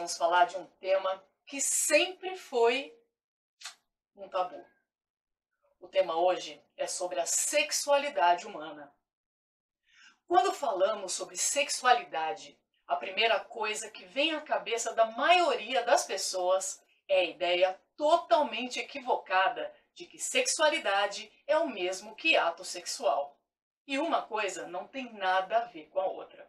vamos falar de um tema que sempre foi um tabu. O tema hoje é sobre a sexualidade humana. Quando falamos sobre sexualidade, a primeira coisa que vem à cabeça da maioria das pessoas é a ideia totalmente equivocada de que sexualidade é o mesmo que ato sexual. E uma coisa não tem nada a ver com a outra.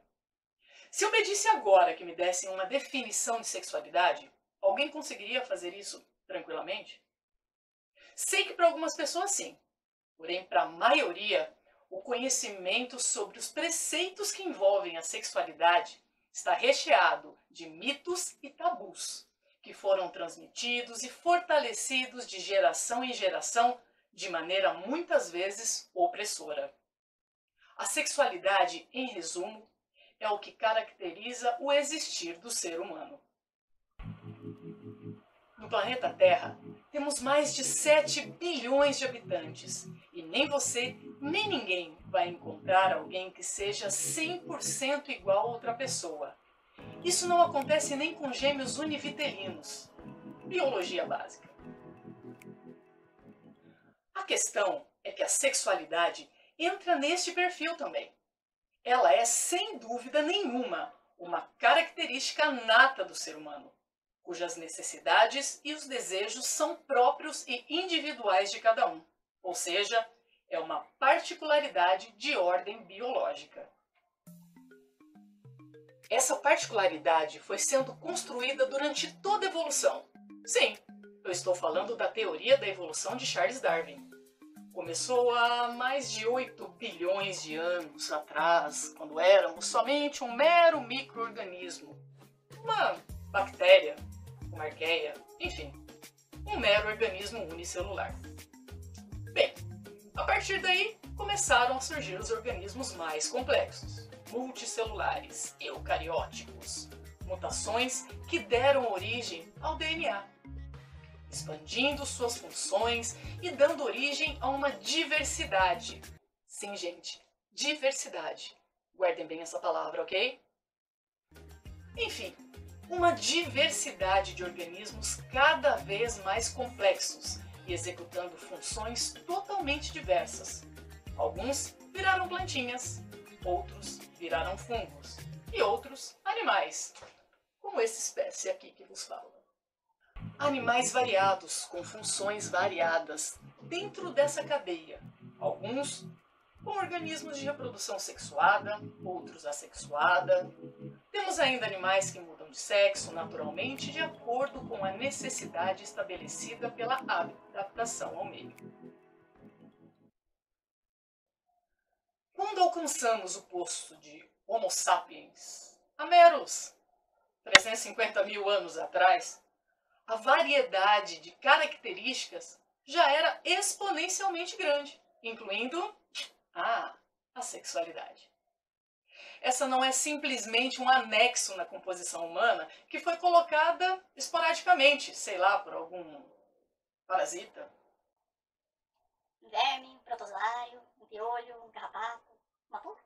Se eu pedisse agora que me dessem uma definição de sexualidade, alguém conseguiria fazer isso tranquilamente? Sei que para algumas pessoas sim, porém para a maioria, o conhecimento sobre os preceitos que envolvem a sexualidade está recheado de mitos e tabus, que foram transmitidos e fortalecidos de geração em geração de maneira muitas vezes opressora. A sexualidade, em resumo, é o que caracteriza o existir do ser humano. No planeta Terra, temos mais de 7 bilhões de habitantes e nem você, nem ninguém vai encontrar alguém que seja 100% igual a outra pessoa. Isso não acontece nem com gêmeos univitelinos. Biologia básica. A questão é que a sexualidade entra neste perfil também. Ela é, sem dúvida nenhuma, uma característica nata do ser humano, cujas necessidades e os desejos são próprios e individuais de cada um, ou seja, é uma particularidade de ordem biológica. Essa particularidade foi sendo construída durante toda a evolução. Sim, eu estou falando da teoria da evolução de Charles Darwin. Começou há mais de 8 bilhões de anos atrás, quando éramos somente um mero micro-organismo, uma bactéria, uma arqueia, enfim, um mero organismo unicelular. Bem, a partir daí começaram a surgir os organismos mais complexos, multicelulares, eucarióticos, mutações que deram origem ao DNA, expandindo suas funções e dando origem a uma diversidade. Sim, gente, diversidade. Guardem bem essa palavra, ok? Enfim, uma diversidade de organismos cada vez mais complexos e executando funções totalmente diversas. Alguns viraram plantinhas, outros viraram fungos e outros animais, como essa espécie aqui que vos falo. Animais variados, com funções variadas, dentro dessa cadeia. Alguns com organismos de reprodução sexuada, outros assexuada. Temos ainda animais que mudam de sexo naturalmente de acordo com a necessidade estabelecida pela adaptação ao meio. Quando alcançamos o posto de Homo sapiens, há meros 350 mil anos atrás, a variedade de características já era exponencialmente grande, incluindo a sexualidade. Essa não é simplesmente um anexo na composição humana que foi colocada esporadicamente, sei lá, por algum parasita. Um verme, um protozoário, um piolho, um carrapato, uma pulga.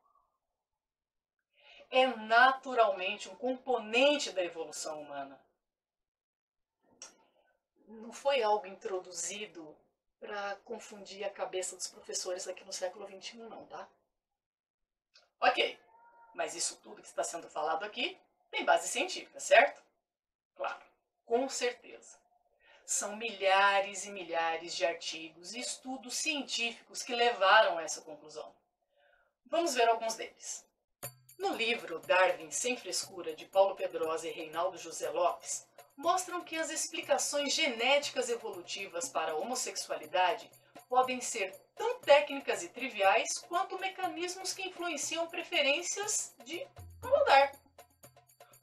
É naturalmente um componente da evolução humana. Não foi algo introduzido para confundir a cabeça dos professores aqui no século XXI, não, tá? Ok, mas isso tudo que está sendo falado aqui tem base científica, certo? Claro, com certeza. São milhares e milhares de artigos e estudos científicos que levaram a essa conclusão. Vamos ver alguns deles. No livro Darwin Sem Frescura, de Paulo Pedrosa e Reinaldo José Lopes, mostram que as explicações genéticas evolutivas para a homossexualidade podem ser tão técnicas e triviais quanto mecanismos que influenciam preferências de paladar.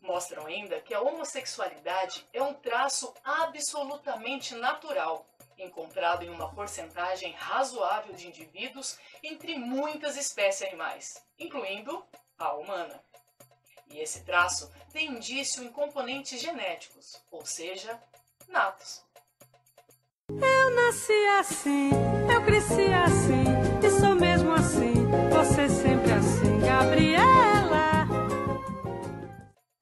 Mostram ainda que a homossexualidade é um traço absolutamente natural, encontrado em uma porcentagem razoável de indivíduos entre muitas espécies animais, incluindo a humana. E esse traço tem indício em componentes genéticos, ou seja, natos. Eu nasci assim, eu cresci assim, e sou mesmo assim, você sempre assim, Gabriela.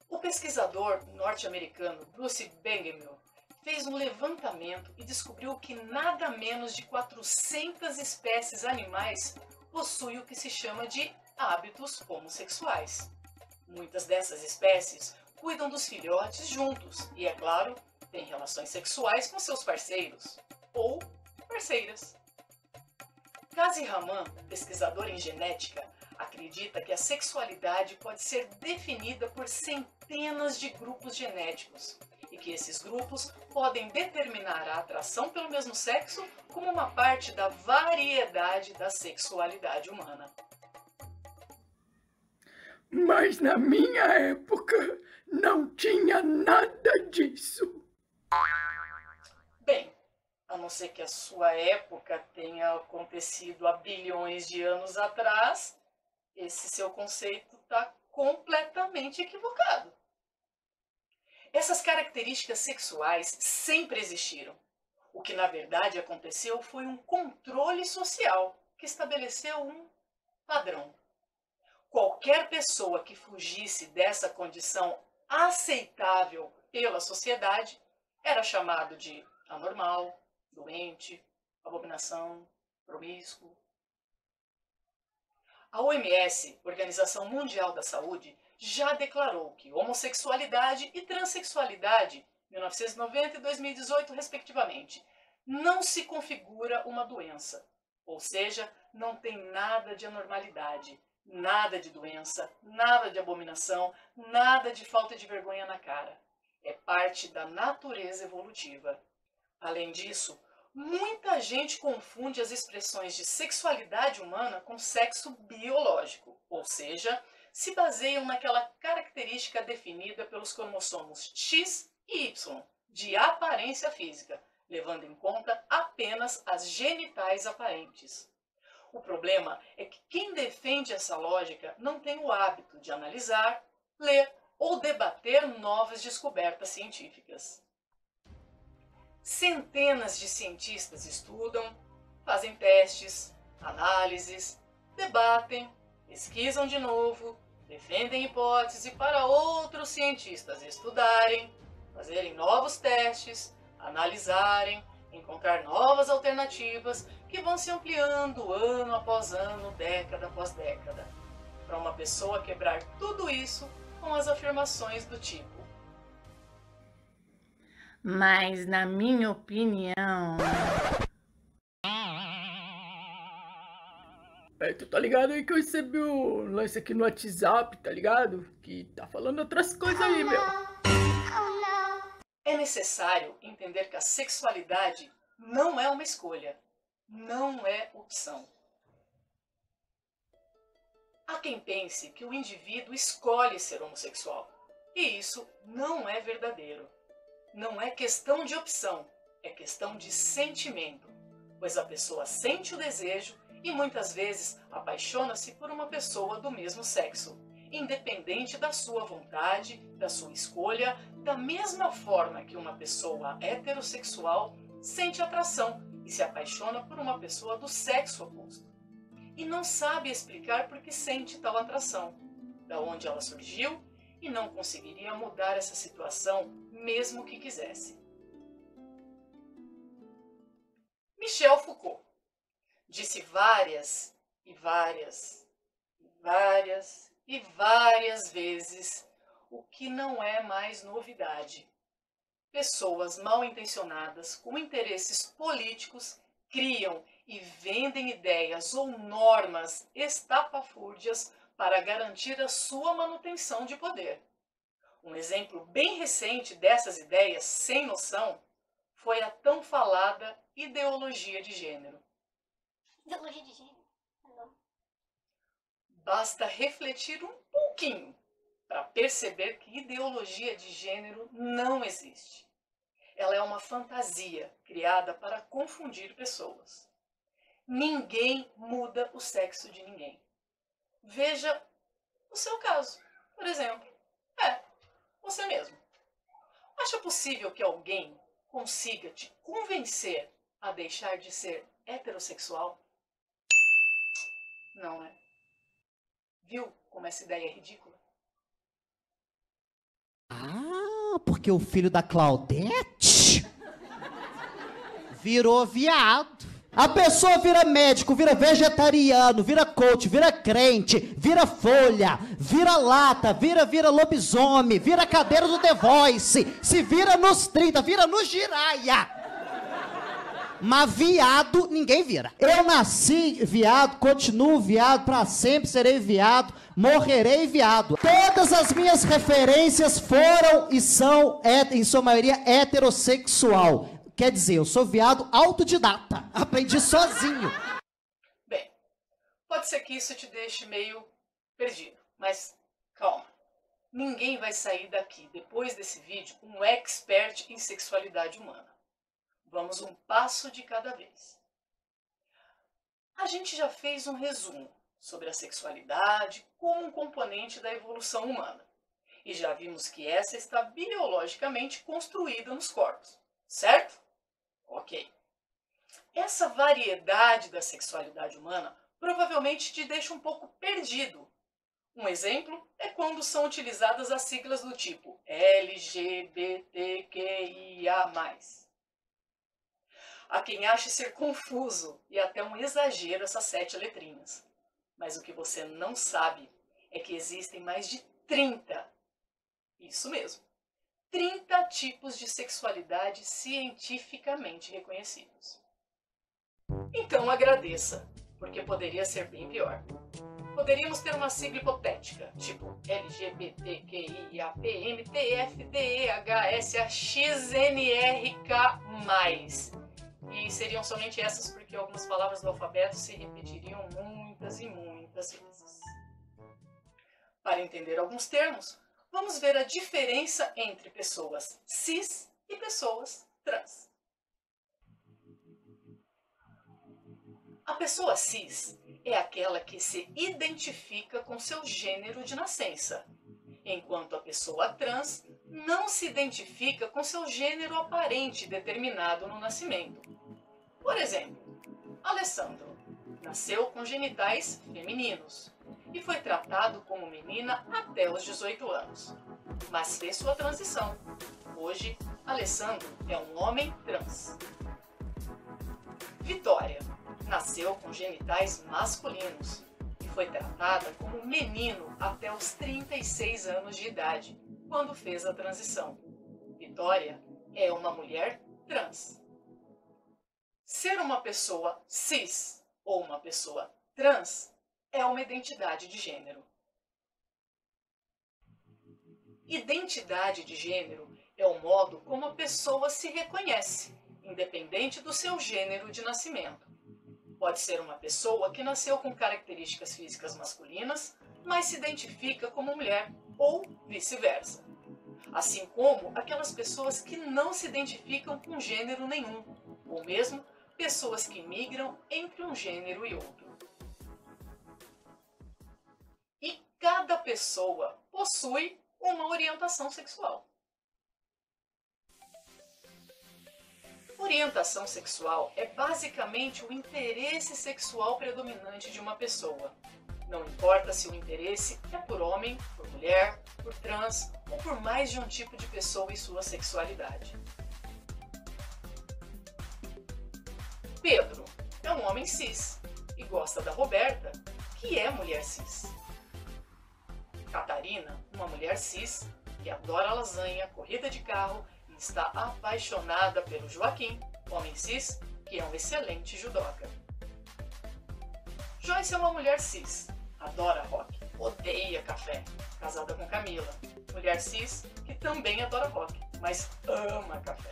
O pesquisador norte-americano Bruce Bengemel fez um levantamento e descobriu que nada menos de 400 espécies animais possuem o que se chama de hábitos homossexuais. Muitas dessas espécies cuidam dos filhotes juntos e, é claro, têm relações sexuais com seus parceiros ou parceiras. Kazi Rahman, pesquisador em genética, acredita que a sexualidade pode ser definida por centenas de grupos genéticos e que esses grupos podem determinar a atração pelo mesmo sexo como uma parte da variedade da sexualidade humana. Mas na minha época não tinha nada disso. Bem, a não ser que a sua época tenha acontecido há bilhões de anos atrás, esse seu conceito está completamente equivocado. Essas características sexuais sempre existiram. O que na verdade aconteceu foi um controle social que estabeleceu um padrão. Qualquer pessoa que fugisse dessa condição aceitável pela sociedade era chamado de anormal, doente, abominação, promíscuo. A OMS, Organização Mundial da Saúde, já declarou que homossexualidade e transexualidade, 1990 e 2018 respectivamente, não se configura uma doença, ou seja, não tem nada de anormalidade, nada de doença, nada de abominação, nada de falta de vergonha na cara. É parte da natureza evolutiva. Além disso, muita gente confunde as expressões de sexualidade humana com sexo biológico, ou seja, se baseiam naquela característica definida pelos cromossomos X e Y, de aparência física, levando em conta apenas as genitais aparentes. O problema é que quem defende essa lógica não tem o hábito de analisar, ler ou debater novas descobertas científicas. Centenas de cientistas estudam, fazem testes, análises, debatem, pesquisam de novo, defendem hipótese para outros cientistas estudarem, fazerem novos testes, analisarem, encontrar novas alternativas que vão se ampliando ano após ano, década após década, para uma pessoa quebrar tudo isso com as afirmações do tipo: mas na minha opinião... Tu tá ligado aí que eu recebi um lance aqui no WhatsApp, tá ligado? Que tá falando outras coisas aí, meu. É necessário entender que a sexualidade não é uma escolha, não é opção. Há quem pense que o indivíduo escolhe ser homossexual, e isso não é verdadeiro. Não é questão de opção, é questão de sentimento, pois a pessoa sente o desejo e muitas vezes apaixona-se por uma pessoa do mesmo sexo, independente da sua vontade, da sua escolha, da mesma forma que uma pessoa heterossexual sente atração e se apaixona por uma pessoa do sexo oposto. E não sabe explicar por que sente tal atração, da onde ela surgiu, e não conseguiria mudar essa situação mesmo que quisesse. Michel Foucault disse várias vezes o que não é mais novidade. Pessoas mal intencionadas com interesses políticos criam e vendem ideias ou normas estapafúrdias para garantir a sua manutenção de poder. Um exemplo bem recente dessas ideias sem noção foi a tão falada ideologia de gênero. Ideologia de gênero? Não. Basta refletir um pouquinho para perceber que ideologia de gênero não existe. Ela é uma fantasia criada para confundir pessoas. Ninguém muda o sexo de ninguém. Veja o seu caso, por exemplo. Você mesmo. Acha possível que alguém consiga te convencer a deixar de ser heterossexual? Não é? Viu como essa ideia é ridícula? Ah, porque o filho da Claudete virou viado. A pessoa vira médico, vira vegetariano, vira coach, vira crente, vira folha, vira lata, vira lobisomem, vira cadeira do The Voice, se vira nos 30, vira no giraia. Mas viado, ninguém vira. Eu nasci viado, continuo viado, pra sempre serei viado, morrerei viado. Todas as minhas referências foram e são, em sua maioria, heterossexual. Quer dizer, eu sou viado autodidata. Aprendi sozinho. Bem, pode ser que isso te deixe meio perdido, mas calma. Ninguém vai sair daqui, depois desse vídeo, um expert em sexualidade humana. Vamos um passo de cada vez. A gente já fez um resumo sobre a sexualidade como um componente da evolução humana. E já vimos que essa está biologicamente construída nos corpos, certo? Ok. Essa variedade da sexualidade humana provavelmente te deixa um pouco perdido. Um exemplo é quando são utilizadas as siglas do tipo LGBTQIA+. Há quem ache ser confuso e até um exagero essas 7 letrinhas. Mas o que você não sabe é que existem mais de 30, isso mesmo, 30 tipos de sexualidade cientificamente reconhecidos. Então agradeça, porque poderia ser bem pior. Poderíamos ter uma sigla hipotética, tipo LGBTQIAPMTFDHSAXNRK+. E seriam somente essas porque algumas palavras do alfabeto se repetiriam muitas e muitas vezes. Para entender alguns termos, vamos ver a diferença entre pessoas cis e pessoas trans. A pessoa cis é aquela que se identifica com seu gênero de nascença, enquanto a pessoa trans não se identifica com seu gênero aparente determinado no nascimento. Por exemplo, Alessandro nasceu com genitais femininos e foi tratado como menina até os 18 anos, mas fez sua transição. Hoje, Alessandro é um homem trans. Vitória nasceu com genitais masculinos e foi tratada como menino até os 36 anos de idade, quando fez a transição. Vitória é uma mulher trans. Ser uma pessoa cis ou uma pessoa trans é uma identidade de gênero. Identidade de gênero é o modo como a pessoa se reconhece, independente do seu gênero de nascimento. Pode ser uma pessoa que nasceu com características físicas masculinas, mas se identifica como mulher, ou vice-versa. Assim como aquelas pessoas que não se identificam com gênero nenhum, ou mesmo pessoas que migram entre um gênero e outro. E cada pessoa possui uma orientação sexual. Orientação sexual é basicamente o interesse sexual predominante de uma pessoa. Não importa se o interesse é por homem, por mulher, por trans ou por mais de um tipo de pessoa e sua sexualidade. Pedro é um homem cis e gosta da Roberta, que é mulher cis. Catarina, uma mulher cis, que adora lasanha, corrida de carro e está apaixonada pelo Joaquim, homem cis, que é um excelente judoca. Joyce é uma mulher cis, adora rock, odeia café, casada com Camila, mulher cis que também adora rock, mas ama café.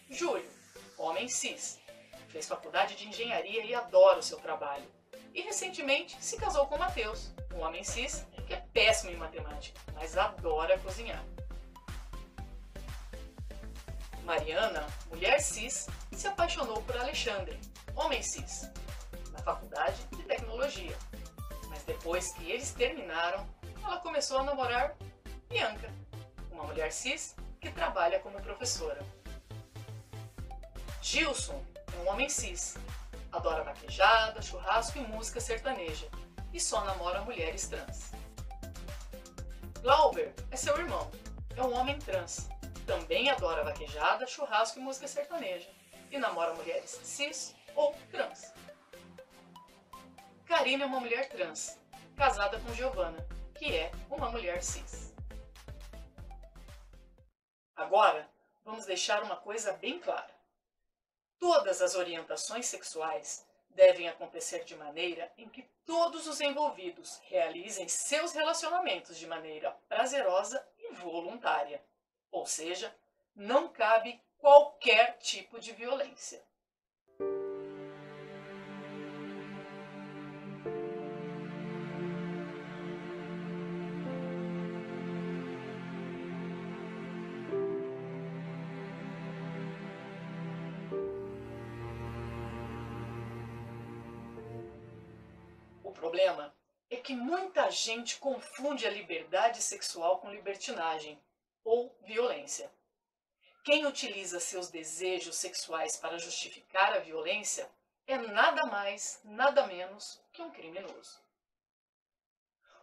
Júlio, homem cis, fez faculdade de engenharia e adora o seu trabalho. E recentemente se casou com Matheus, um homem cis que é péssimo em matemática, mas adora cozinhar. Mariana, mulher cis, se apaixonou por Alexandre, homem cis, na faculdade de tecnologia. Mas depois que eles terminaram, ela começou a namorar Bianca, uma mulher cis que trabalha como professora. Gilson é um homem cis, adora vaquejada, churrasco e música sertaneja e só namora mulheres trans. Glauber é seu irmão, é um homem trans. Também adora vaquejada, churrasco e música sertaneja. E namora mulheres cis ou trans. Karina é uma mulher trans, casada com Giovana, que é uma mulher cis. Agora, vamos deixar uma coisa bem clara. Todas as orientações sexuais devem acontecer de maneira em que todos os envolvidos realizem seus relacionamentos de maneira prazerosa e voluntária. Ou seja, não cabe qualquer tipo de violência. O problema é que muita gente confunde a liberdade sexual com libertinagem ou violência. Quem utiliza seus desejos sexuais para justificar a violência é nada mais, nada menos que um criminoso.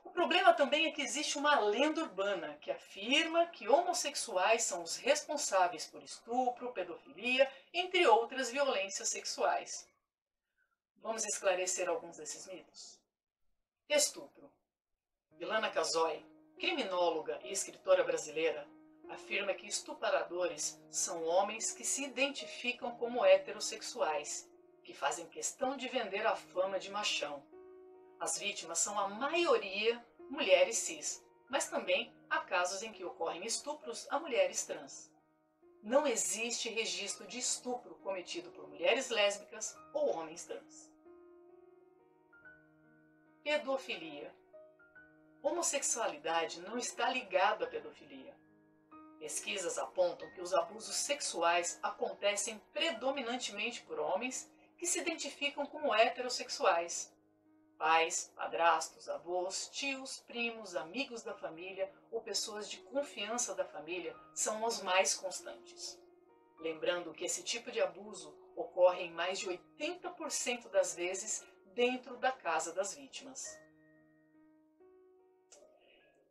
O problema também é que existe uma lenda urbana que afirma que homossexuais são os responsáveis por estupro, pedofilia, entre outras violências sexuais. Vamos esclarecer alguns desses mitos. Estupro. Ilana Casoy, criminóloga e escritora brasileira, afirma que estupradores são homens que se identificam como heterossexuais, que fazem questão de vender a fama de machão. As vítimas são a maioria mulheres cis, mas também há casos em que ocorrem estupros a mulheres trans. Não existe registro de estupro cometido por mulheres lésbicas ou homens trans. Pedofilia. Homossexualidade não está ligada à pedofilia. Pesquisas apontam que os abusos sexuais acontecem predominantemente por homens que se identificam como heterossexuais. Pais, padrastos, avós, tios, primos, amigos da família ou pessoas de confiança da família são os mais constantes. Lembrando que esse tipo de abuso ocorre em mais de 80% das vezes dentro da casa das vítimas.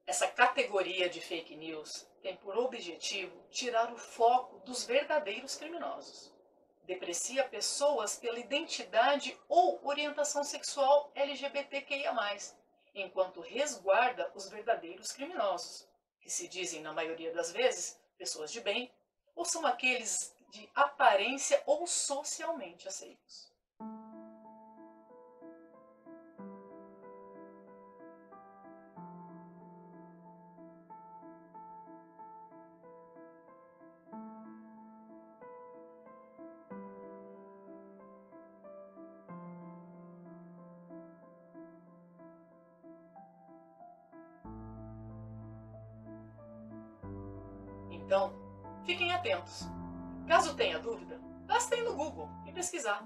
Essa categoria de fake news tem por objetivo tirar o foco dos verdadeiros criminosos. Deprecia pessoas pela identidade ou orientação sexual LGBTQIA+, enquanto resguarda os verdadeiros criminosos, que se dizem, na maioria das vezes, pessoas de bem, ou são aqueles de aparência ou socialmente aceitos. Então, fiquem atentos. Caso tenha dúvida, basta ir no Google e pesquisar.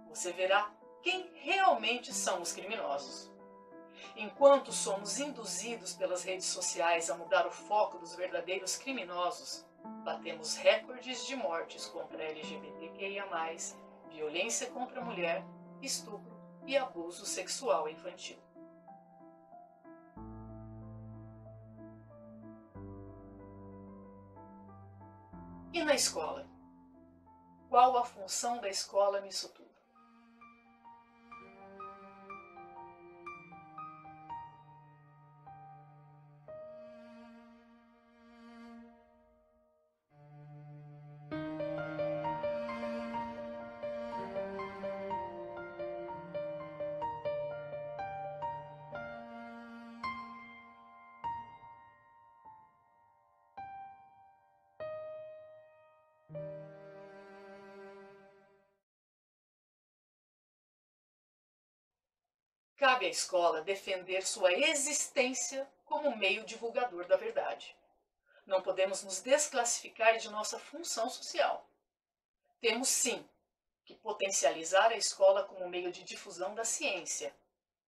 Você verá quem realmente são os criminosos. Enquanto somos induzidos pelas redes sociais a mudar o foco dos verdadeiros criminosos, batemos recordes de mortes contra LGBTQIA+, violência contra a mulher, estupro e abuso sexual infantil. E na escola? Qual a função da escola nisso tudo? Cabe à escola defender sua existência como meio divulgador da verdade. Não podemos nos desclassificar de nossa função social. Temos, sim, que potencializar a escola como meio de difusão da ciência.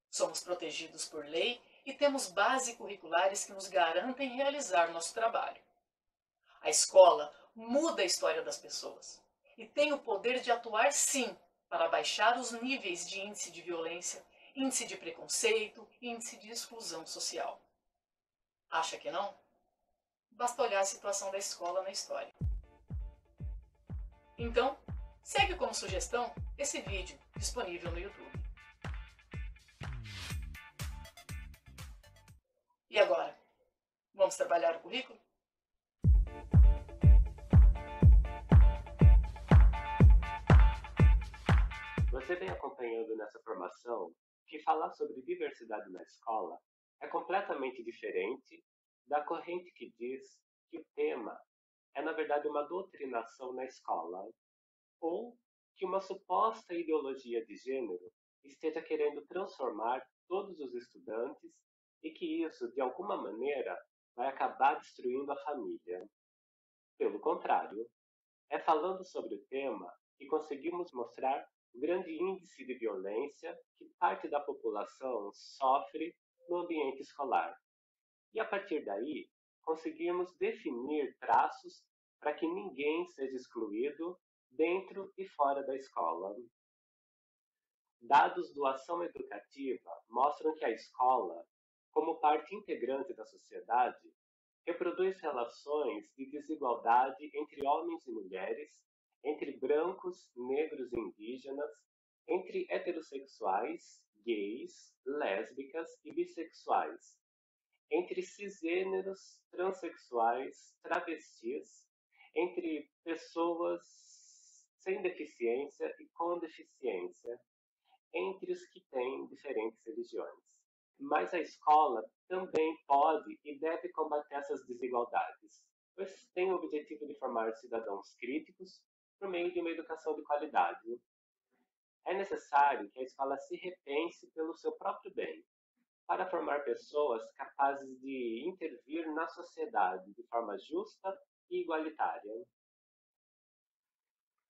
Somos protegidos por lei e temos bases curriculares que nos garantem realizar nosso trabalho. A escola muda a história das pessoas e tem o poder de atuar, sim, para baixar os níveis de índice de violência, índice de preconceito, índice de exclusão social. Acha que não? Basta olhar a situação da escola na história. Então, segue como sugestão esse vídeo disponível no YouTube. E agora? Vamos trabalhar o currículo? Você vem acompanhando nessa formação que falar sobre diversidade na escola é completamente diferente da corrente que diz que o tema é, na verdade, uma doutrinação na escola, ou que uma suposta ideologia de gênero esteja querendo transformar todos os estudantes e que isso, de alguma maneira, vai acabar destruindo a família. Pelo contrário, é falando sobre o tema que conseguimos mostrar o grande índice de violência que parte da população sofre no ambiente escolar. E a partir daí, conseguimos definir traços para que ninguém seja excluído dentro e fora da escola. Dados do Ação Educativa mostram que a escola, como parte integrante da sociedade, reproduz relações de desigualdade entre homens e mulheres, entre brancos, negros e indígenas, entre heterossexuais, gays, lésbicas e bissexuais, entre cisgêneros, transexuais, travestis, entre pessoas sem deficiência e com deficiência, entre os que têm diferentes religiões. Mas a escola também pode e deve combater essas desigualdades, pois tem o objetivo de formar cidadãos críticos por meio de uma educação de qualidade. É necessário que a escola se repense pelo seu próprio bem, para formar pessoas capazes de intervir na sociedade de forma justa e igualitária.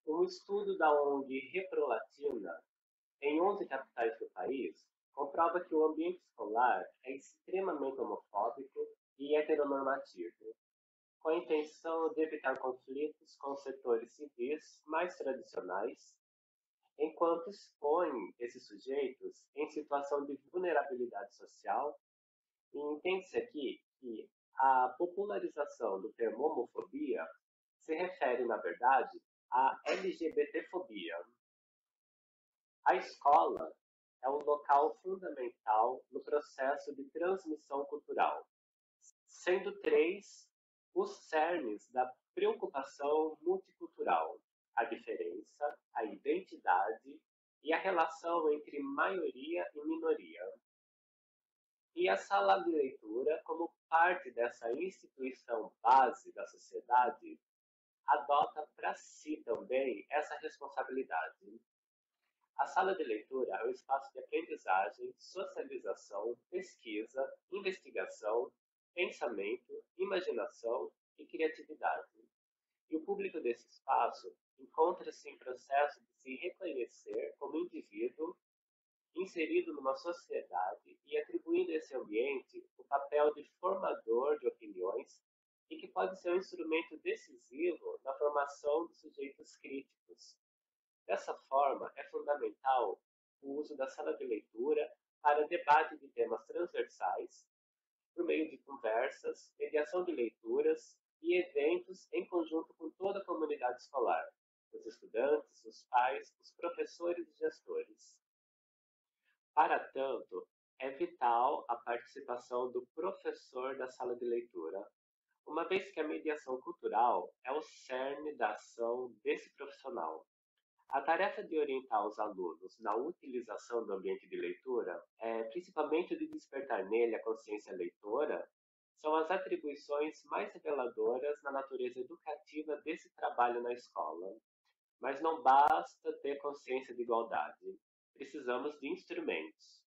Um estudo da ONG Reprolatina, em 11 capitais do país, comprova que o ambiente escolar é extremamente homofóbico e heteronormativo, com a intenção de evitar conflitos com setores civis mais tradicionais, enquanto expõe esses sujeitos em situação de vulnerabilidade social, e entende-se aqui que a popularização do termo homofobia se refere, na verdade, à LGBTfobia. A escola é um local fundamental no processo de transmissão cultural, sendo 3 os cernes da preocupação multicultural: a diferença, a identidade e a relação entre maioria e minoria. E a sala de leitura, como parte dessa instituição base da sociedade, adota para si também essa responsabilidade. A sala de leitura é um espaço de aprendizagem, socialização, pesquisa, investigação, pensamento, imaginação e criatividade. E o público desse espaço encontra-se em processo de se reconhecer como indivíduo inserido numa sociedade e atribuindo a esse ambiente o papel de formador de opiniões e que pode ser um instrumento decisivo na formação de sujeitos críticos. Dessa forma, é fundamental o uso da sala de leitura para debate de temas transversais, por meio de conversas, mediação de leituras e eventos em conjunto com toda a comunidade escolar, os estudantes, os pais, os professores e gestores. Para tanto, é vital a participação do professor da sala de leitura, uma vez que a mediação cultural é o cerne da ação desse profissional. A tarefa de orientar os alunos na utilização do ambiente de leitura, principalmente de despertar nele a consciência leitora, são as atribuições mais reveladoras na natureza educativa desse trabalho na escola. Mas não basta ter consciência de igualdade. Precisamos de instrumentos.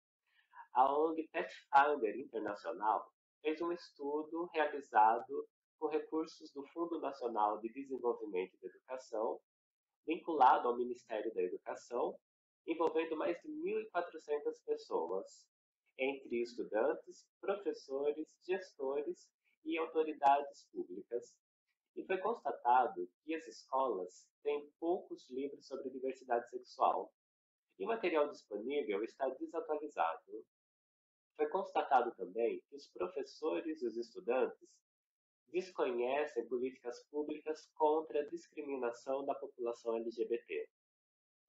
A ONG Pathfinder Internacional fez um estudo realizado com recursos do Fundo Nacional de Desenvolvimento da Educação, vinculado ao Ministério da Educação, envolvendo mais de 1.400 pessoas, entre estudantes, professores, gestores e autoridades públicas. E foi constatado que as escolas têm poucos livros sobre diversidade sexual, e o material disponível está desatualizado. foi constatado também que os professores e os estudantes desconhecem políticas públicas contra a discriminação da população LGBT.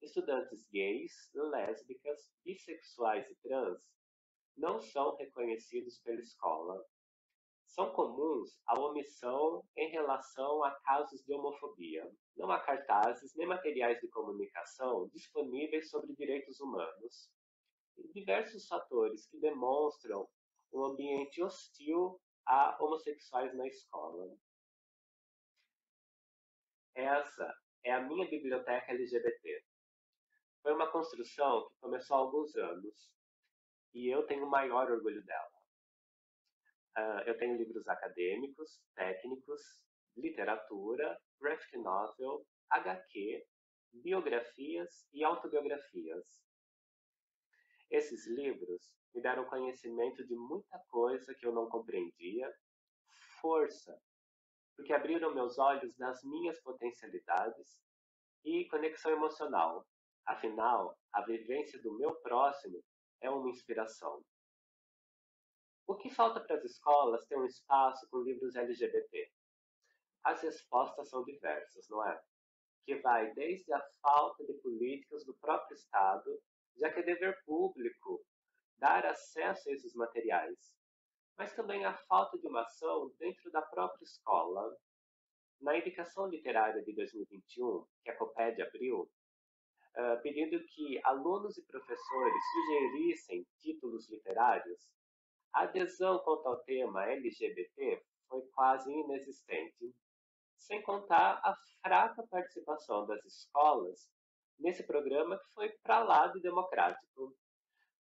Estudantes gays, lésbicas, bissexuais e trans não são reconhecidos pela escola. São comuns a omissão em relação a casos de homofobia. Não há cartazes nem materiais de comunicação disponíveis sobre direitos humanos. E diversos fatores que demonstram um ambiente hostil a homossexuais na escola. Essa é a minha biblioteca LGBT. Foi uma construção que começou há alguns anos e eu tenho o maior orgulho dela. Eu tenho livros acadêmicos, técnicos, literatura, graphic novel, HQ, biografias e autobiografias. Esses livros me deram conhecimento de muita coisa que eu não compreendia, força, porque abriram meus olhos das minhas potencialidades e conexão emocional. Afinal, a vivência do meu próximo é uma inspiração. O que falta para as escolas ter um espaço com livros LGBT? As respostas são diversas, não é? Que vai desde a falta de políticas do próprio Estado, já que é dever público dar acesso a esses materiais, mas também a falta de uma ação dentro da própria escola. Na indicação literária de 2021, que a COPED abriu, pedindo que alunos e professores sugerissem títulos literários, a adesão quanto ao tema LGBT foi quase inexistente, sem contar a fraca participação das escolas nesse programa que foi para lá de democrático.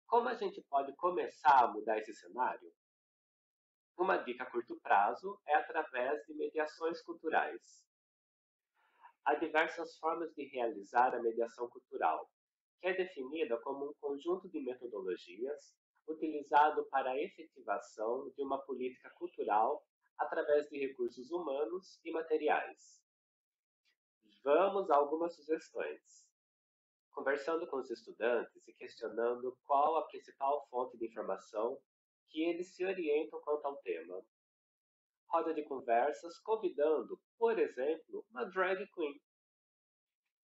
Como a gente pode começar a mudar esse cenário? Uma dica a curto prazo é através de mediações culturais. Há diversas formas de realizar a mediação cultural, que é definida como um conjunto de metodologias utilizado para a efetivação de uma política cultural através de recursos humanos e materiais. Vamos a algumas sugestões. Conversando com os estudantes e questionando qual a principal fonte de informação que eles se orientam quanto ao tema. Roda de conversas convidando, por exemplo, uma drag queen.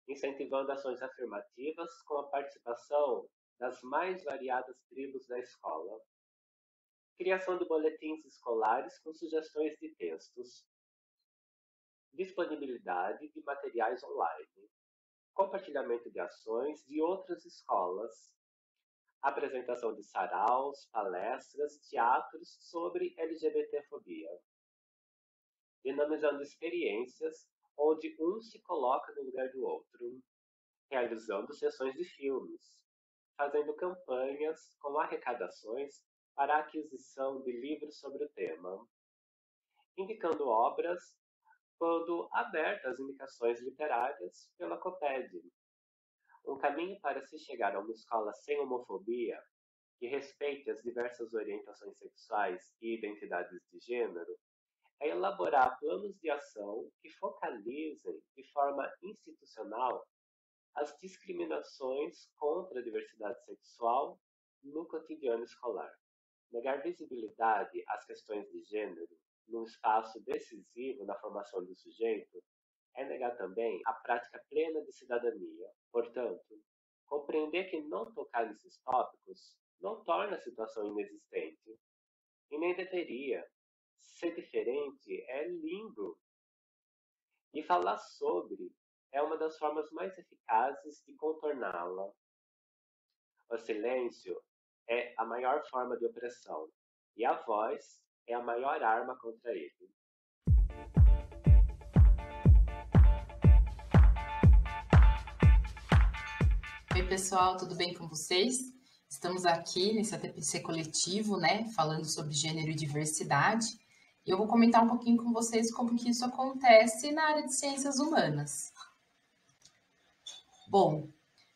Incentivando ações afirmativas com a participação das mais variadas tribos da escola. Criação de boletins escolares com sugestões de textos. Disponibilidade de materiais online. Compartilhamento de ações de outras escolas. Apresentação de saraus, palestras, teatros sobre LGBTfobia. Dinamizando experiências onde um se coloca no lugar do outro. Realizando sessões de filmes. Fazendo campanhas com arrecadações para a aquisição de livros sobre o tema. Indicando obras quando abertas às indicações literárias pela COPED. Um caminho para se chegar a uma escola sem homofobia, que respeite as diversas orientações sexuais e identidades de gênero, é elaborar planos de ação que focalizem de forma institucional as discriminações contra a diversidade sexual no cotidiano escolar. Negar visibilidade às questões de gênero num espaço decisivo na formação do sujeito é negar também a prática plena de cidadania. Portanto, compreender que não tocar nesses tópicos não torna a situação inexistente. E nem deveria. Ser diferente é lindo. E falar sobre é uma das formas mais eficazes de contorná-la. O silêncio é a maior forma de opressão, e a voz é a maior arma contra ele. Oi pessoal, tudo bem com vocês? Estamos aqui nesse ATPC coletivo, falando sobre gênero e diversidade. E eu vou comentar um pouquinho com vocês como que isso acontece na área de ciências humanas. Bom,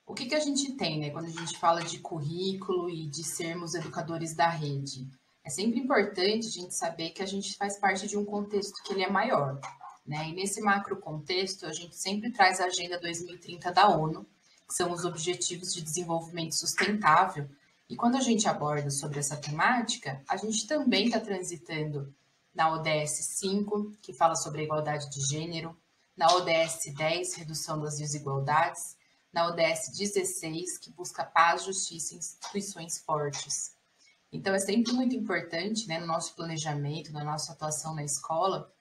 o que a gente tem, quando a gente fala de currículo e de sermos educadores da rede? É sempre importante a gente saber que a gente faz parte de um contexto que ele é maior, E nesse macro contexto, a gente sempre traz a Agenda 2030 da ONU, que são os Objetivos de Desenvolvimento Sustentável, E quando a gente aborda sobre essa temática, a gente também está transitando na ODS 5, que fala sobre a igualdade de gênero, na ODS 10, redução das desigualdades, na ODS 16, que busca paz, justiça e instituições fortes. Então, é sempre muito importante, né, no nosso planejamento, na nossa atuação na escola,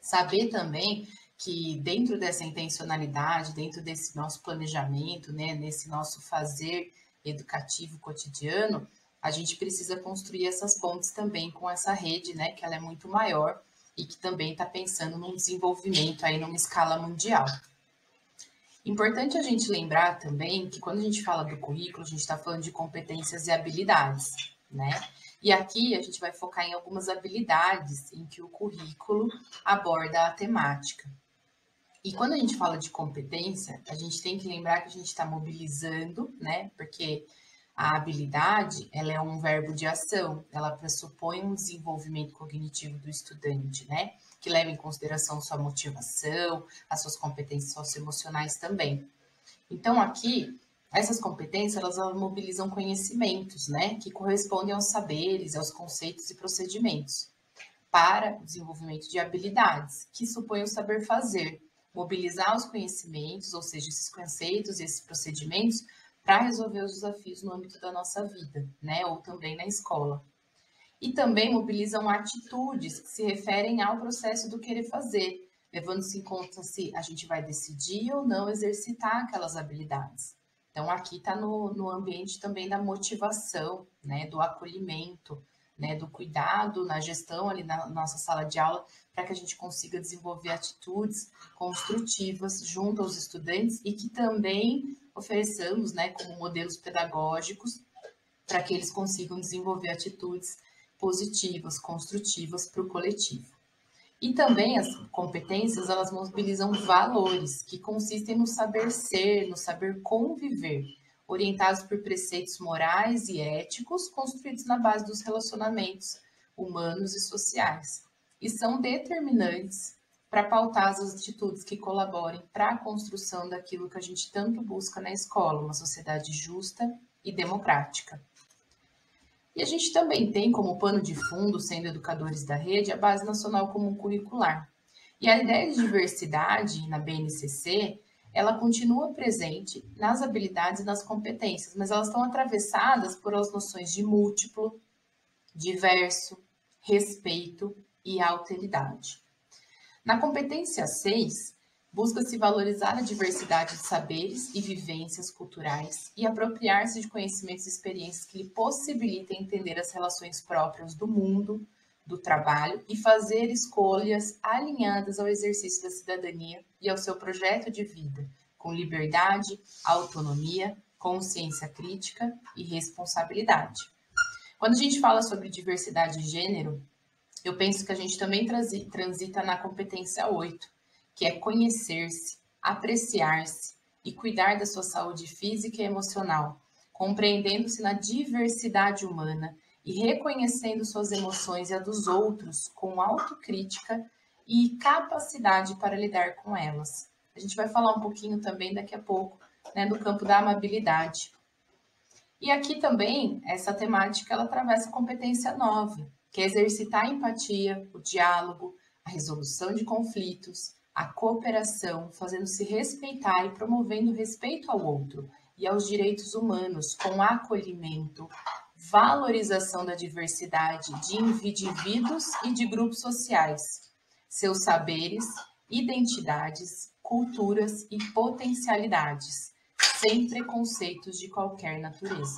saber também que dentro dessa intencionalidade, dentro desse nosso planejamento, né, nesse nosso fazer educativo cotidiano, a gente precisa construir essas pontes também com essa rede, né, que ela é muito maior e que também está pensando num desenvolvimento aí numa escala mundial. Importante a gente lembrar também que quando a gente fala do currículo, a gente está falando de competências e habilidades, né? E aqui a gente vai focar em algumas habilidades em que o currículo aborda a temática. E quando a gente fala de competência, a gente tem que lembrar que a gente está mobilizando, né? Porque a habilidade, ela é um verbo de ação, ela pressupõe um desenvolvimento cognitivo do estudante, né? Que leva em consideração sua motivação, as suas competências socioemocionais também. Então, aqui, essas competências, elas mobilizam conhecimentos, né? Que correspondem aos saberes, aos conceitos e procedimentos, para o desenvolvimento de habilidades, que supõem o saber fazer, mobilizar os conhecimentos, ou seja, esses conceitos e esses procedimentos, para resolver os desafios no âmbito da nossa vida, né? Ou também na escola. E também mobilizam atitudes que se referem ao processo do querer fazer, levando-se em conta se a gente vai decidir ou não exercitar aquelas habilidades. Então, aqui está no ambiente também da motivação, né? Do acolhimento, né? Do cuidado na gestão ali na nossa sala de aula, para que a gente consiga desenvolver atitudes construtivas junto aos estudantes e que também ofereçamos, né, como modelos pedagógicos para que eles consigam desenvolver atitudes positivas, construtivas para o coletivo. E também as competências, elas mobilizam valores que consistem no saber ser, no saber conviver, orientados por preceitos morais e éticos construídos na base dos relacionamentos humanos e sociais. E são determinantes para pautar as atitudes que colaborem para a construção daquilo que a gente tanto busca na escola, uma sociedade justa e democrática. E a gente também tem como pano de fundo, sendo educadores da rede, a Base Nacional Comum Curricular. E a ideia de diversidade na BNCC, ela continua presente nas habilidades e nas competências, mas elas estão atravessadas por as noções de múltiplo, diverso, respeito e alteridade. Na competência 6, busca-se valorizar a diversidade de saberes e vivências culturais e apropriar-se de conhecimentos e experiências que lhe possibilitem entender as relações próprias do mundo, do trabalho e fazer escolhas alinhadas ao exercício da cidadania e ao seu projeto de vida, com liberdade, autonomia, consciência crítica e responsabilidade. Quando a gente fala sobre diversidade de gênero, eu penso que a gente também transita na competência 8, que é conhecer-se, apreciar-se e cuidar da sua saúde física e emocional, compreendendo-se na diversidade humana e reconhecendo suas emoções e a dos outros com autocrítica e capacidade para lidar com elas. A gente vai falar um pouquinho também daqui a pouco, né, do campo da amabilidade. E aqui também, essa temática, ela atravessa a competência 9, que é exercitar a empatia, o diálogo, a resolução de conflitos, a cooperação, fazendo-se respeitar e promovendo o respeito ao outro e aos direitos humanos, com acolhimento, valorização da diversidade de indivíduos e de grupos sociais, seus saberes, identidades, culturas e potencialidades, sem preconceitos de qualquer natureza.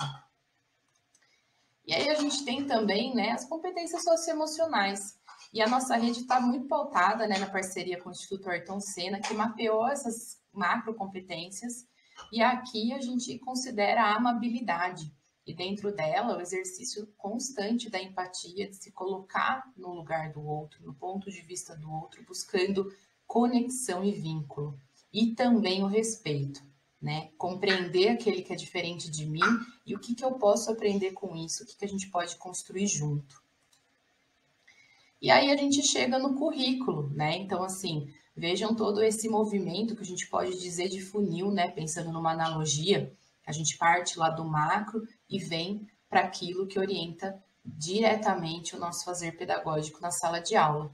E aí a gente tem também, né, as competências socioemocionais. E a nossa rede está muito pautada, né, na parceria com o Instituto Ayrton Senna, que mapeou essas macrocompetências. E aqui a gente considera a amabilidade. E dentro dela, o exercício constante da empatia, de se colocar no lugar do outro, no ponto de vista do outro, buscando conexão e vínculo. E também o respeito, né? Compreender aquele que é diferente de mim e o que eu posso aprender com isso, o que a gente pode construir junto. E aí a gente chega no currículo, né? Então, assim, vejam todo esse movimento que a gente pode dizer de funil, né? Pensando numa analogia, a gente parte lá do macro e vem para aquilo que orienta diretamente o nosso fazer pedagógico na sala de aula.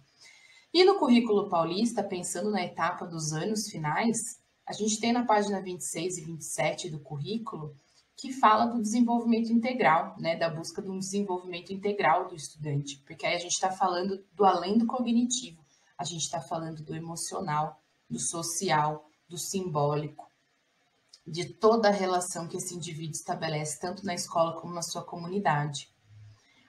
E no currículo paulista, pensando na etapa dos anos finais, a gente tem na página 26 e 27 do currículo que fala do desenvolvimento integral, né, da busca de um desenvolvimento integral do estudante, porque aí a gente está falando do além do cognitivo, a gente está falando do emocional, do social, do simbólico, de toda a relação que esse indivíduo estabelece, tanto na escola como na sua comunidade.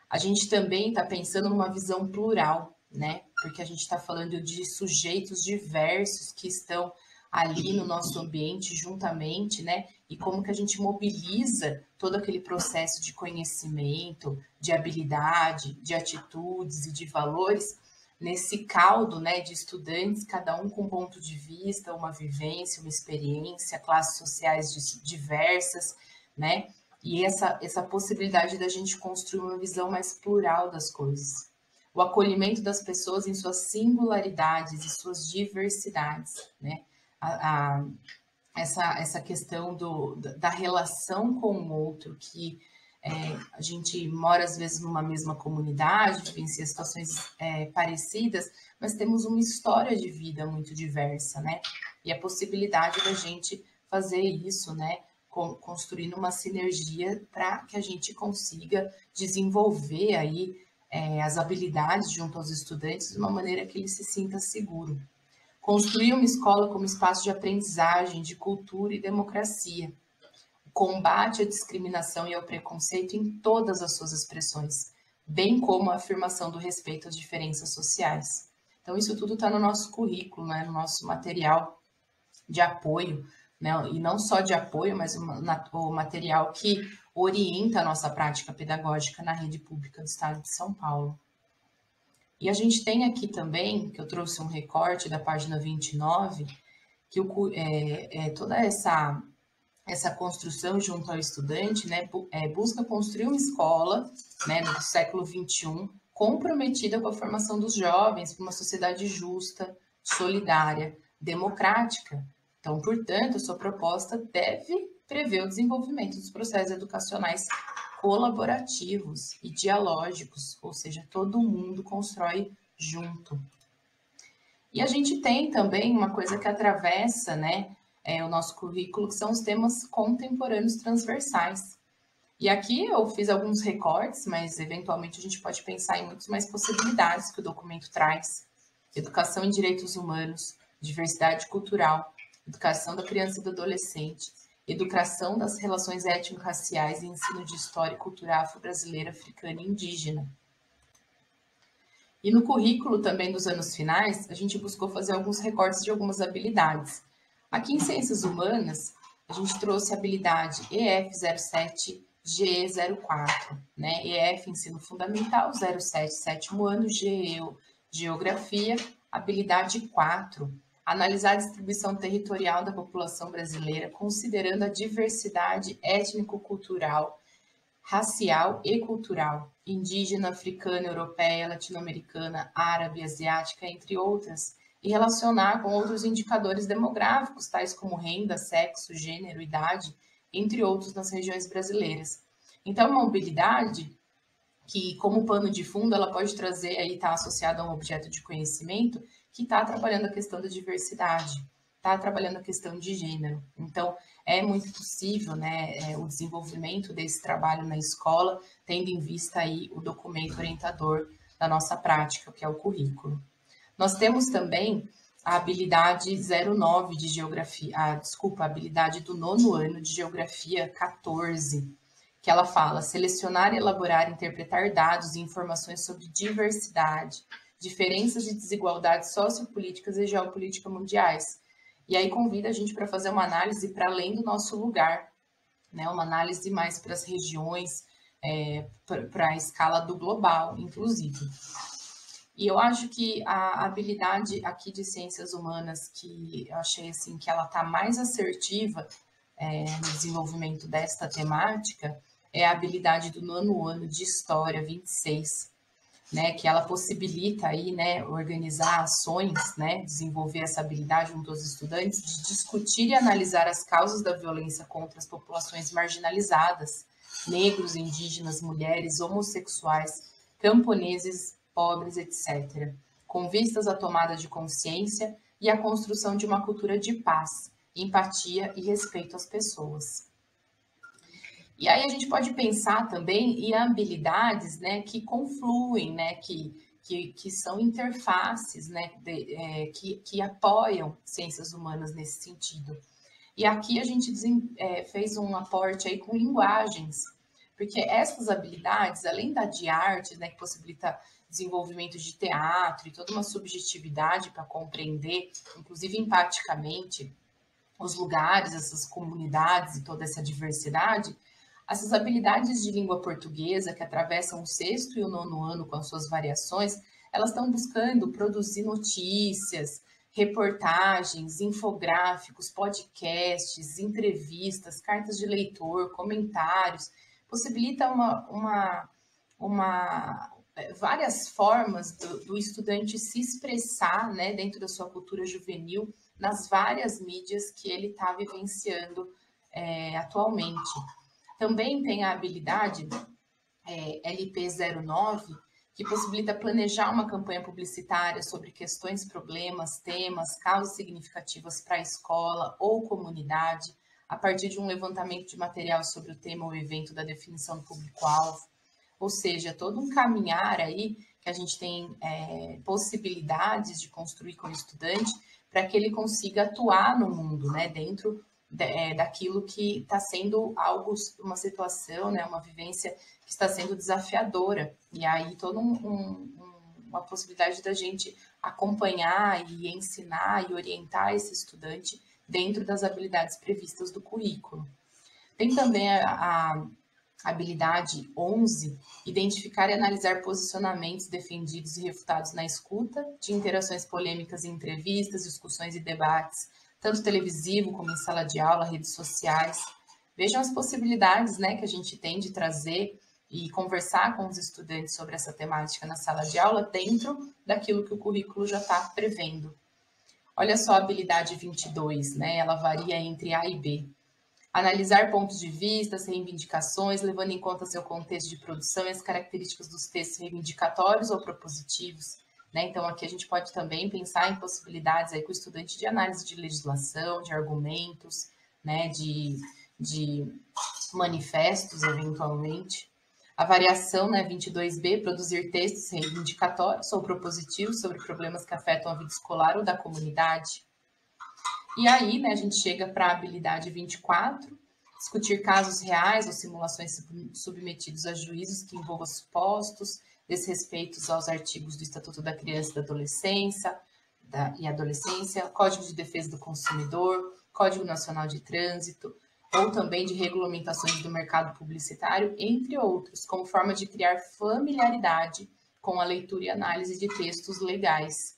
A gente também está pensando numa visão plural, né? Porque a gente está falando de sujeitos diversos que estão ali no nosso ambiente juntamente, né? E como que a gente mobiliza todo aquele processo de conhecimento, de habilidade, de atitudes e de valores nesse caldo, né, de estudantes, cada um com um ponto de vista, uma vivência, uma experiência, classes sociais diversas, né? E essa possibilidade da gente construir uma visão mais plural das coisas. O acolhimento das pessoas em suas singularidades e suas diversidades, né? Essa questão da relação com o outro, que a gente mora às vezes numa mesma comunidade, vivencia situações parecidas, mas temos uma história de vida muito diversa, né? E a possibilidade da gente fazer isso, né? Construindo uma sinergia para que a gente consiga desenvolver aí as habilidades junto aos estudantes de uma maneira que ele se sinta seguro. Construir uma escola como espaço de aprendizagem, de cultura e democracia. Combate à discriminação e ao preconceito em todas as suas expressões, bem como a afirmação do respeito às diferenças sociais. Então, isso tudo está no nosso currículo, né, no nosso material de apoio, né, e não só de apoio, mas o material que orienta a nossa prática pedagógica na rede pública do Estado de São Paulo. E a gente tem aqui também, que eu trouxe um recorte da página 29, que toda essa construção junto ao estudante, né, busca construir uma escola, né, no século XXI, comprometida com a formação dos jovens para uma sociedade justa, solidária, democrática. Então, portanto, a sua proposta deve prever o desenvolvimento dos processos educacionais colaborativos e dialógicos, ou seja, todo mundo constrói junto. E a gente tem também uma coisa que atravessa, né, o nosso currículo, que são os temas contemporâneos transversais. E aqui eu fiz alguns recortes, mas eventualmente a gente pode pensar em muitas mais possibilidades que o documento traz. Educação em direitos humanos, diversidade cultural, educação da criança e do adolescente, educação das relações étnico-raciais e ensino de história e cultura afro-brasileira, africana e indígena. E no currículo também dos anos finais, a gente buscou fazer alguns recortes de algumas habilidades. Aqui em Ciências Humanas, a gente trouxe a habilidade EF07, GE04, né? EF, Ensino Fundamental, 07, sétimo ano, Geografia, habilidade 4, analisar a distribuição territorial da população brasileira, considerando a diversidade étnico-cultural, racial e cultural, indígena, africana, europeia, latino-americana, árabe, asiática, entre outras, e relacionar com outros indicadores demográficos, tais como renda, sexo, gênero, idade, entre outros nas regiões brasileiras. Então, uma mobilidade que, como pano de fundo, ela pode trazer, aí está associada a um objeto de conhecimento que está trabalhando a questão da diversidade, está trabalhando a questão de gênero. Então, é muito possível, né, o desenvolvimento desse trabalho na escola, tendo em vista aí o documento orientador da nossa prática, que é o currículo. Nós temos também a habilidade 09 de geografia, a habilidade do 9º ano de geografia 14, que ela fala selecionar, elaborar, interpretar dados e informações sobre diversidade, diferenças e desigualdades sociopolíticas e geopolíticas mundiais. E aí convida a gente para fazer uma análise para além do nosso lugar, né? Uma análise mais para as regiões, para a escala do global, inclusive. E eu acho que a habilidade aqui de Ciências Humanas, que eu achei assim, que ela está mais assertiva no desenvolvimento desta temática, é a habilidade do 9º ano de História 26, né, que ela possibilita aí, né, organizar ações, né, desenvolver essa habilidade junto aos estudantes de discutir e analisar as causas da violência contra as populações marginalizadas, negros, indígenas, mulheres, homossexuais, camponeses, pobres, etc., com vistas à tomada de consciência e à construção de uma cultura de paz, empatia e respeito às pessoas. E aí a gente pode pensar também em habilidades, né, que confluem, né, que são interfaces, né, que apoiam ciências humanas nesse sentido. E aqui a gente fez um aporte aí com linguagens, porque essas habilidades, além da de arte, né, que possibilita desenvolvimento de teatro e toda uma subjetividade para compreender, inclusive empaticamente, os lugares, essas comunidades e toda essa diversidade, essas habilidades de língua portuguesa que atravessam o 6º e o 9º ano com as suas variações, elas estão buscando produzir notícias, reportagens, infográficos, podcasts, entrevistas, cartas de leitor, comentários, possibilita várias formas do estudante se expressar, né, dentro da sua cultura juvenil nas várias mídias que ele está vivenciando atualmente. Também tem a habilidade LP09, que possibilita planejar uma campanha publicitária sobre questões, problemas, temas, causas significativas para a escola ou comunidade, a partir de um levantamento de material sobre o tema ou evento da definição do público-alvo. Ou seja, todo um caminhar aí que a gente tem possibilidades de construir com o estudante para que ele consiga atuar no mundo, né, dentro daquilo que está sendo algo, uma situação, né, uma vivência que está sendo desafiadora. E aí toda uma possibilidade da gente acompanhar e ensinar e orientar esse estudante dentro das habilidades previstas do currículo. Tem também a habilidade 11, identificar e analisar posicionamentos defendidos e refutados na escuta, de interações polêmicas em entrevistas, discussões e debates, tanto televisivo como em sala de aula, redes sociais. Vejam as possibilidades, né, que a gente tem de trazer e conversar com os estudantes sobre essa temática na sala de aula dentro daquilo que o currículo já está prevendo. Olha só a habilidade 22, né, ela varia entre A e B. Analisar pontos de vista, reivindicações, levando em conta seu contexto de produção e as características dos textos reivindicatórios ou propositivos. Né? Então, aqui a gente pode também pensar em possibilidades aí com o estudante de análise de legislação, de argumentos, né? de manifestos, eventualmente. A variação, né, 22B, produzir textos reivindicatórios ou propositivos sobre problemas que afetam a vida escolar ou da comunidade. E aí, né, a gente chega para a habilidade 24, discutir casos reais ou simulações submetidos a juízos que envolvam supostos desrespeitos aos artigos do Estatuto da Criança e da Adolescência, Código de Defesa do Consumidor, Código Nacional de Trânsito, ou também de regulamentações do mercado publicitário, entre outros, como forma de criar familiaridade com a leitura e análise de textos legais.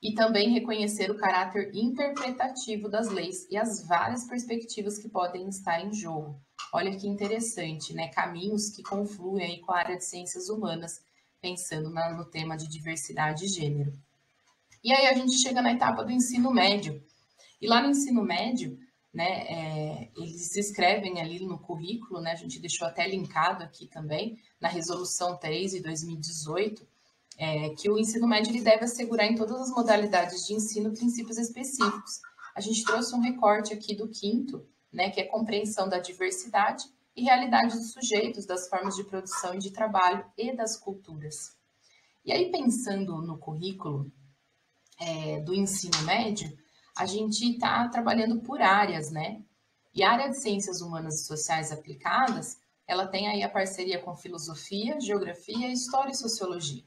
E também reconhecer o caráter interpretativo das leis e as várias perspectivas que podem estar em jogo. Olha que interessante, né? Caminhos que confluem aí com a área de ciências humanas, pensando no tema de diversidade e gênero. E aí a gente chega na etapa do ensino médio. E lá no ensino médio, né, eles escrevem ali no currículo, né, a gente deixou até linkado aqui também, na Resolução 3 de 2018, que o ensino médio ele deve assegurar em todas as modalidades de ensino princípios específicos. A gente trouxe um recorte aqui do 5º, né, que é compreensão da diversidade e realidade dos sujeitos, das formas de produção e de trabalho e das culturas. E aí, pensando no currículo do ensino médio, a gente está trabalhando por áreas, né? E a área de Ciências Humanas e Sociais Aplicadas, ela tem aí a parceria com Filosofia, Geografia, História e Sociologia.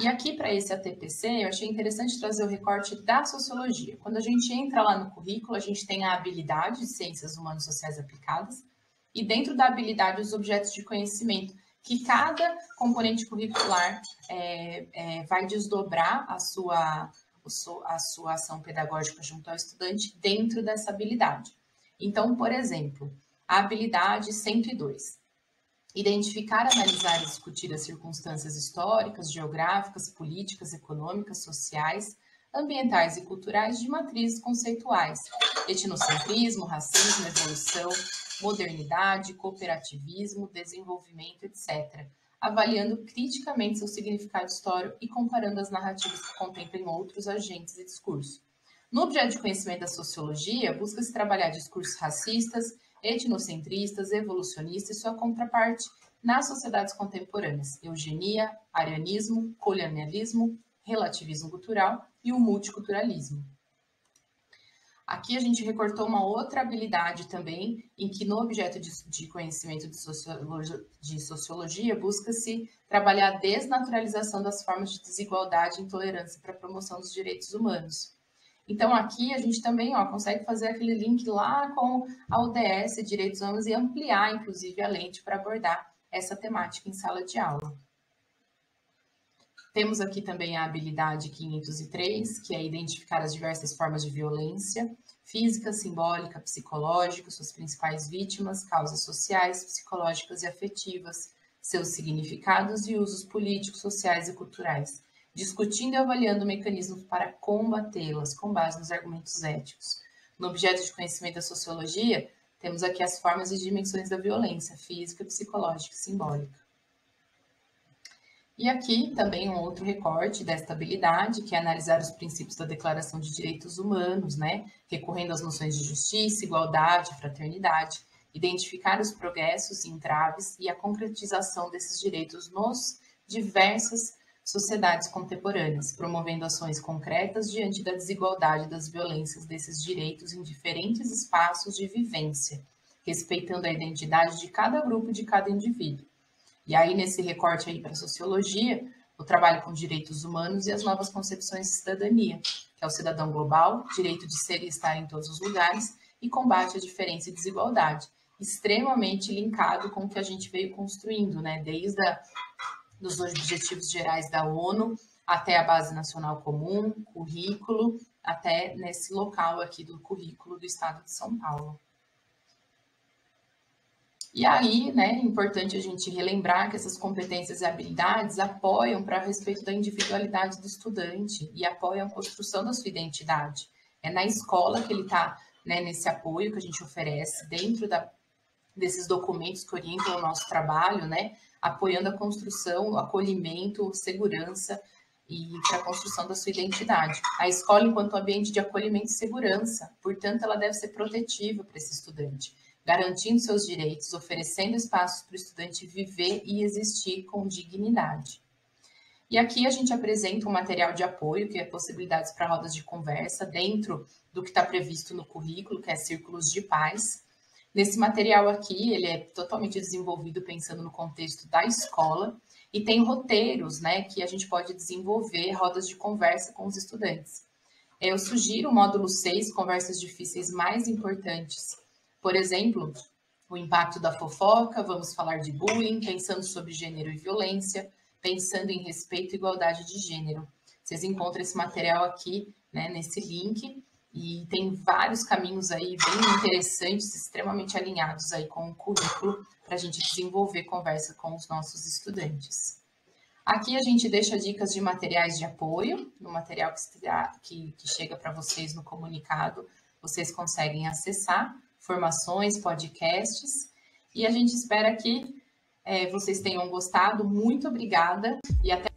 E aqui, para esse ATPC, eu achei interessante trazer o recorte da Sociologia. Quando a gente entra lá no currículo, a gente tem a habilidade de Ciências Humanas e Sociais Aplicadas, e dentro da habilidade, os objetos de conhecimento, que cada componente curricular vai desdobrar a sua ação pedagógica junto ao estudante dentro dessa habilidade. Então, por exemplo, a habilidade 102. Identificar, analisar e discutir as circunstâncias históricas, geográficas, políticas, econômicas, sociais, ambientais e culturais de matrizes conceituais, etnocentrismo, racismo, evolução, modernidade, cooperativismo, desenvolvimento, etc., avaliando criticamente seu significado histórico e comparando as narrativas que contemplem outros agentes e discursos. No objeto de conhecimento da sociologia, busca-se trabalhar discursos racistas, etnocentristas, evolucionistas e sua contraparte nas sociedades contemporâneas: eugenia, arianismo, colonialismo, relativismo cultural e o multiculturalismo. Aqui a gente recortou uma outra habilidade também, em que no objeto de conhecimento de sociologia busca-se trabalhar a desnaturalização das formas de desigualdade e intolerância para a promoção dos direitos humanos. Então aqui a gente também consegue fazer aquele link lá com a ODS, Direitos Humanos, e ampliar inclusive a lente para abordar essa temática em sala de aula. Temos aqui também a habilidade 503, que é identificar as diversas formas de violência, física, simbólica, psicológica, suas principais vítimas, causas sociais, psicológicas e afetivas, seus significados e usos políticos, sociais e culturais, discutindo e avaliando mecanismos para combatê-las, com base nos argumentos éticos. No objeto de conhecimento da sociologia, temos aqui as formas e dimensões da violência, física, psicológica e simbólica. E aqui também um outro recorte desta habilidade, que é analisar os princípios da Declaração de Direitos Humanos, recorrendo às noções de justiça, igualdade, fraternidade, identificar os progressos e entraves e a concretização desses direitos nos diversas sociedades contemporâneas, promovendo ações concretas diante da desigualdade e das violências desses direitos em diferentes espaços de vivência, respeitando a identidade de cada grupo e de cada indivíduo. E aí, nesse recorte aí para a sociologia, o trabalho com direitos humanos e as novas concepções de cidadania, que é o cidadão global, direito de ser e estar em todos os lugares, e combate à diferença e desigualdade, extremamente linkado com o que a gente veio construindo, desde dos objetivos gerais da ONU até a Base Nacional Comum, currículo, até nesse local aqui do currículo do Estado de São Paulo. E aí, é importante a gente relembrar que essas competências e habilidades apoiam para respeito da individualidade do estudante e apoiam a construção da sua identidade. É na escola que ele está, nesse apoio que a gente oferece, dentro desses documentos que orientam o nosso trabalho, apoiando a construção, o acolhimento, segurança e para a construção da sua identidade. A escola, enquanto ambiente de acolhimento e segurança, portanto, ela deve ser protetiva para esse estudante, garantindo seus direitos, oferecendo espaços para o estudante viver e existir com dignidade. E aqui a gente apresenta um material de apoio, que é possibilidades para rodas de conversa, dentro do que está previsto no currículo, que é Círculos de Paz. Nesse material aqui, ele é totalmente desenvolvido pensando no contexto da escola, e tem roteiros, que a gente pode desenvolver rodas de conversa com os estudantes. Eu sugiro o módulo 6, Conversas Difíceis Mais Importantes. Por exemplo, o impacto da fofoca, vamos falar de bullying, pensando sobre gênero e violência, pensando em respeito e igualdade de gênero. Vocês encontram esse material aqui, nesse link, e tem vários caminhos aí bem interessantes, extremamente alinhados aí com o currículo, para a gente desenvolver conversa com os nossos estudantes. Aqui a gente deixa dicas de materiais de apoio, no material que chega para vocês no comunicado, vocês conseguem acessar, formações, podcasts, e a gente espera que vocês tenham gostado. Muito obrigada e até